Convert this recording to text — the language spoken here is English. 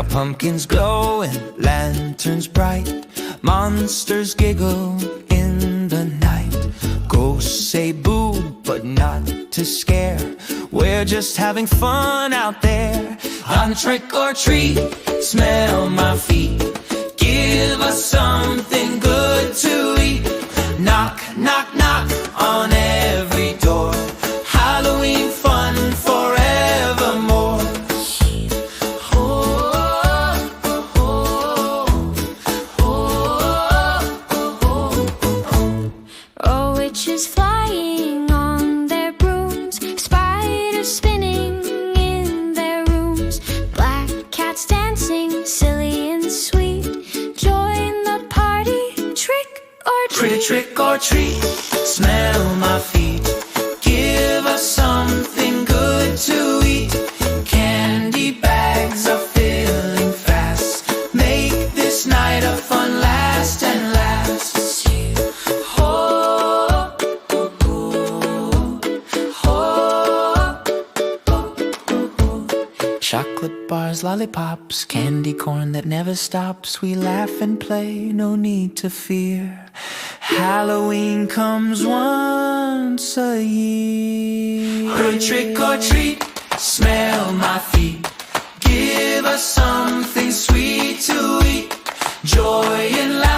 pumpkins glow and lanterns bright. Monsters giggle in the night. Ghosts say boo, but not to scare. We're just having fun out there. On trick or treat, smell my feet. Give us something good to eat. Knock, knock, knock on every door. Halloween fun forevermore. Oh, witches flying on their brooms, spiders spinning in their rooms, black cats dancing silly and sweet. Join the party, trick or treat. Trick or treat, smell my feet. Give us something good to eat. Candy bags are filling fast. Make this night of fun last and last. Chocolate bars, lollipops, candy corn that never stops. We laugh and play, no need to fear. Halloween comes once a year. Good trick or treat, smell my feet. Give us something sweet to eat. Joy and laughter.